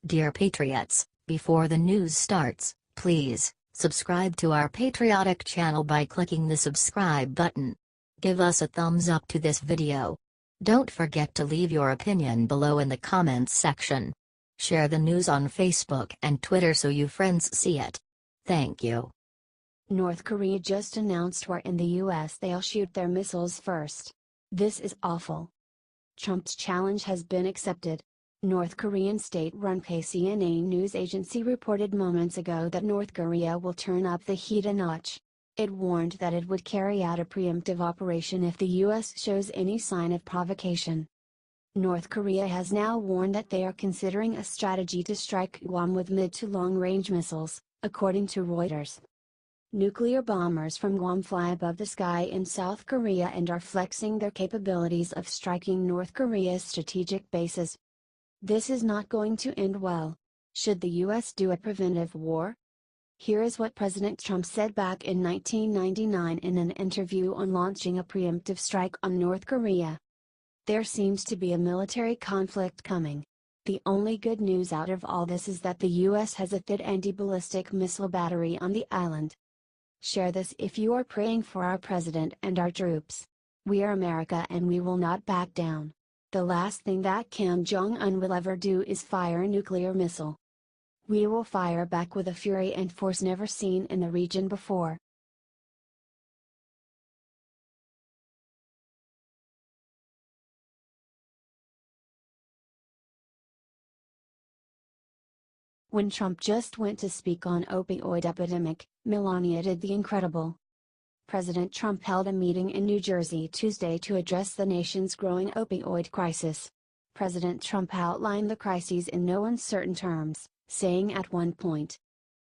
Dear Patriots, before the news starts, please subscribe to our patriotic channel by clicking the subscribe button. Give us a thumbs up to this video. Don't forget to leave your opinion below in the comments section. Share the news on Facebook and Twitter so you friends see it. Thank you. North Korea just announced war in the US. They'll shoot their missiles first. This is awful. Trump's challenge has been accepted. North Korean state-run KCNA news agency reported moments ago that North Korea will turn up the heat a notch. It warned that it would carry out a preemptive operation if the US shows any sign of provocation. North Korea has now warned that they are considering a strategy to strike Guam with mid to long-range missiles, according to Reuters. Nuclear bombers from Guam fly above the sky in South Korea and are flexing their capabilities of striking North Korea's strategic bases. This is not going to end well. Should the US do a preventive war? Here is what President Trump said back in 1999 in an interview on launching a preemptive strike on North Korea. There seems to be a military conflict coming. The only good news out of all this is that the US has a third anti-ballistic missile battery on the island. Share this if you are praying for our president and our troops. We are America and we will not back down. The last thing that Kim Jong-un will ever do is fire a nuclear missile. We will fire back with a fury and force never seen in the region before. When Trump just went to speak on opioid epidemic, Melania did the incredible. President Trump held a meeting in New Jersey Tuesday to address the nation's growing opioid crisis. President Trump outlined the crises in no uncertain terms, saying at one point,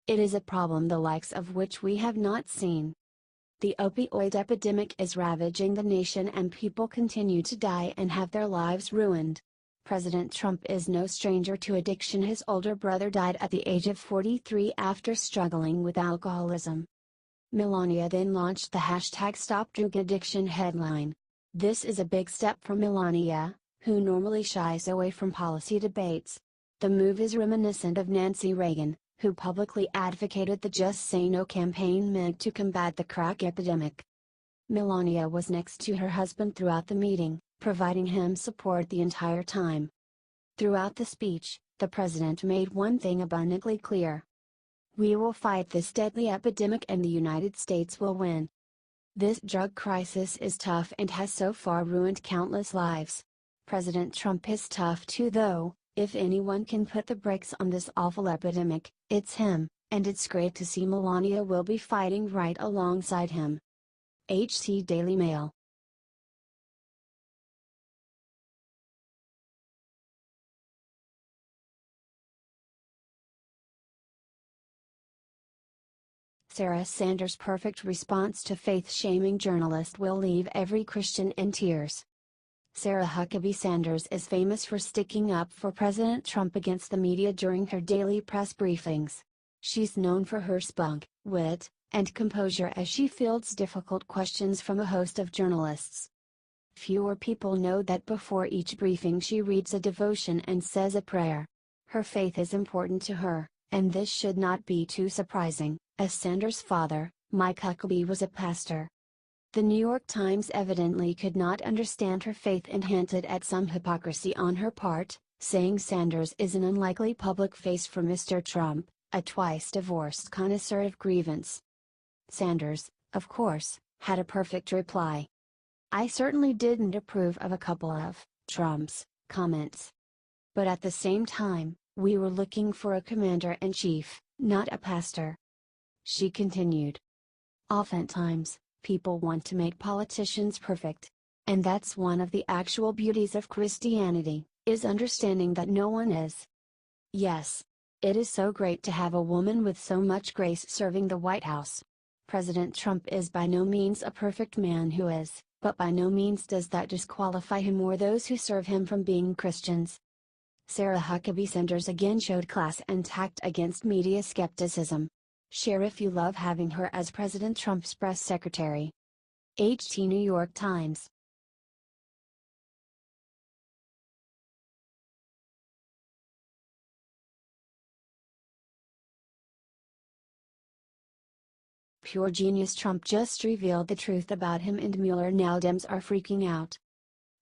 "It is a problem the likes of which we have not seen. The opioid epidemic is ravaging the nation and people continue to die and have their lives ruined." President Trump is no stranger to addiction. His older brother died at the age of 43 after struggling with alcoholism. Melania then launched the #StopDrugAddiction headline. This is a big step for Melania, who normally shies away from policy debates. The move is reminiscent of Nancy Reagan, who publicly advocated the Just Say No campaign meant to combat the crack epidemic. Melania was next to her husband throughout the meeting, providing him support the entire time. Throughout the speech, the president made one thing abundantly clear. We will fight this deadly epidemic and the United States will win. This drug crisis is tough and has so far ruined countless lives. President Trump is tough too though. If anyone can put the brakes on this awful epidemic, it's him, and it's great to see Melania will be fighting right alongside him. HC Daily Mail. Sarah Sanders' perfect response to faith-shaming journalist will leave every Christian in tears. Sarah Huckabee Sanders is famous for sticking up for President Trump against the media during her daily press briefings. She's known for her spunk, wit, and composure as she fields difficult questions from a host of journalists. Fewer people know that before each briefing she reads a devotion and says a prayer. Her faith is important to her, and this should not be too surprising, as Sanders' father, Mike Huckabee, was a pastor. The New York Times evidently could not understand her faith and hinted at some hypocrisy on her part, saying Sanders is an unlikely public face for Mr. Trump, a twice-divorced connoisseur of grievance. Sanders, of course, had a perfect reply. "I certainly didn't approve of a couple of Trump's comments. But at the same time, we were looking for a commander-in-chief, not a pastor." She continued. "Oftentimes, people want to make politicians perfect. And that's one of the actual beauties of Christianity, is understanding that no one is. Yes. It is so great to have a woman with so much grace serving the White House. President Trump is by no means a perfect man who is, but by no means does that disqualify him or those who serve him from being Christians." Sarah Huckabee Sanders again showed class and tact against media skepticism. Share if you love having her as President Trump's press secretary. HT New York Times. Pure genius. Trump just revealed the truth about him and Mueller. Now Dems are freaking out.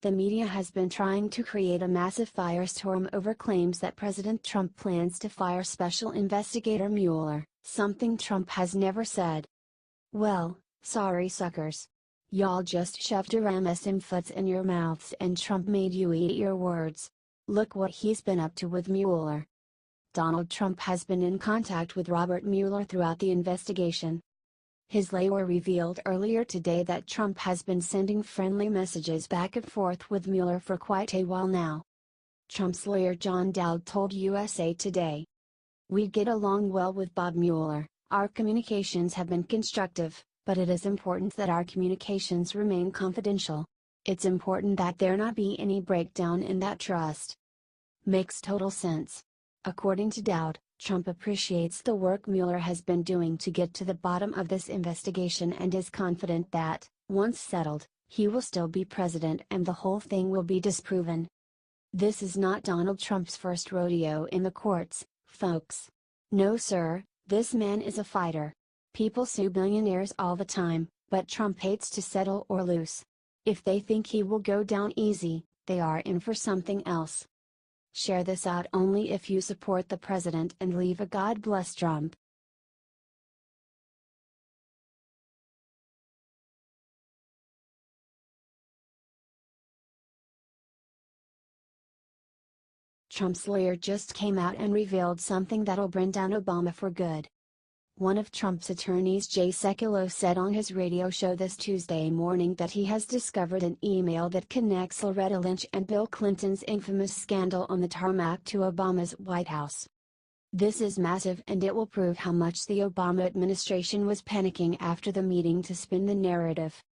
The media has been trying to create a massive firestorm over claims that President Trump plans to fire Special Investigator Mueller, something Trump has never said. Well, sorry suckers. Y'all just shoved a some foots in your mouths and Trump made you eat your words. Look what he's been up to with Mueller. Donald Trump has been in contact with Robert Mueller throughout the investigation. His lawyer revealed earlier today that Trump has been sending friendly messages back and forth with Mueller for quite a while now. Trump's lawyer John Dowd told USA Today, "We get along well with Bob Mueller, our communications have been constructive, but it is important that our communications remain confidential. It's important that there not be any breakdown in that trust." Makes total sense. According to Dowd, Trump appreciates the work Mueller has been doing to get to the bottom of this investigation and is confident that, once settled, he will still be president and the whole thing will be disproven. This is not Donald Trump's first rodeo in the courts, folks. No sir, this man is a fighter. People sue billionaires all the time, but Trump hates to settle or lose. If they think he will go down easy, they are in for something else. Share this out only if you support the president and leave a God bless Trump. Trump's lawyer just came out and revealed something that'll bring down Obama for good. One of Trump's attorneys, Sekulows, said on his radio show this Tuesday morning that he has discovered an email that connects Loretta Lynch and Bill Clinton's infamous scandal on the tarmac to Obama's White House. This is massive and it will prove how much the Obama administration was panicking after the meeting to spin the narrative.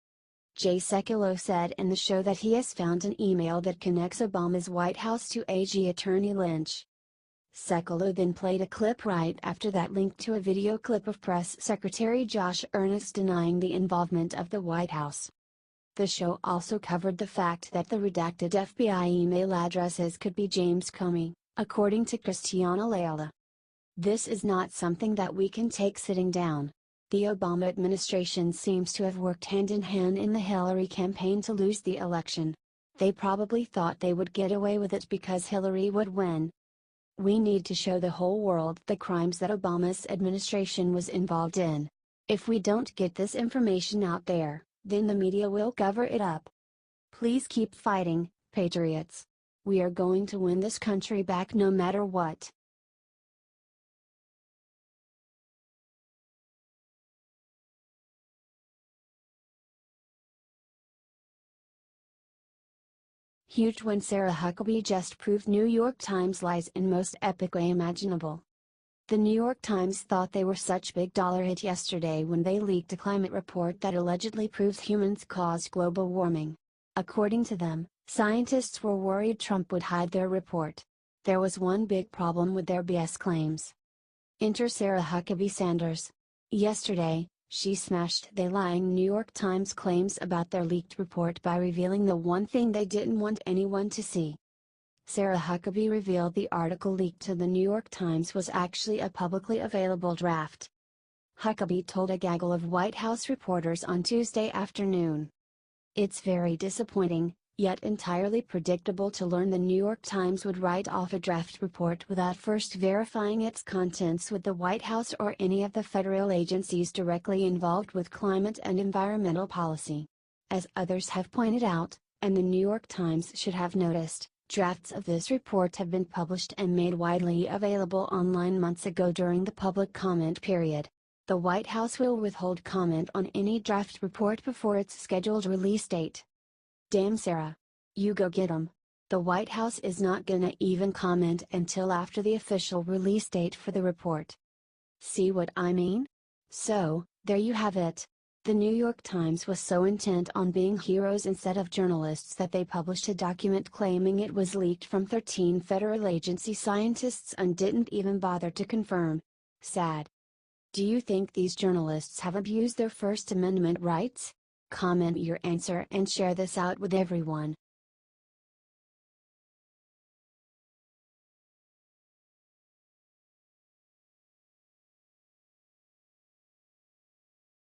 Sekulows said in the show that he has found an email that connects Obama's White House to AG Attorney Lynch. Sekulows then played a clip right after that linked to a video clip of Press Secretary Josh Earnest denying the involvement of the White House. The show also covered the fact that the redacted FBI email addresses could be James Comey, according to Christiana Layla. This is not something that we can take sitting down. The Obama administration seems to have worked hand in hand in the Hillary campaign to lose the election. They probably thought they would get away with it because Hillary would win. We need to show the whole world the crimes that Obama's administration was involved in. If we don't get this information out there, then the media will cover it up. Please keep fighting, patriots. We are going to win this country back no matter what. Huge when Sarah Huckabee just proved New York Times lies in most epic way imaginable. The New York Times thought they were such big dollar hit yesterday when they leaked a climate report that allegedly proves humans caused global warming. According to them, scientists were worried Trump would hide their report. There was one big problem with their BS claims. Enter Sarah Huckabee Sanders. Yesterday, she smashed the lying New York Times claims about their leaked report by revealing the one thing they didn't want anyone to see. Sarah Huckabee revealed the article leaked to the New York Times was actually a publicly available draft. Huckabee told a gaggle of White House reporters on Tuesday afternoon. It's very disappointing, yet entirely predictable to learn the New York Times would write off a draft report without first verifying its contents with the White House or any of the federal agencies directly involved with climate and environmental policy. As others have pointed out, and the New York Times should have noticed, drafts of this report have been published and made widely available online months ago during the public comment period. The White House will withhold comment on any draft report before its scheduled release date. Damn Sarah. You go get 'em. The White House is not gonna even comment until after the official release date for the report. See what I mean? So, there you have it. The New York Times was so intent on being heroes instead of journalists that they published a document claiming it was leaked from 13 federal agency scientists and didn't even bother to confirm. Sad. Do you think these journalists have abused their First Amendment rights? Comment your answer and share this out with everyone.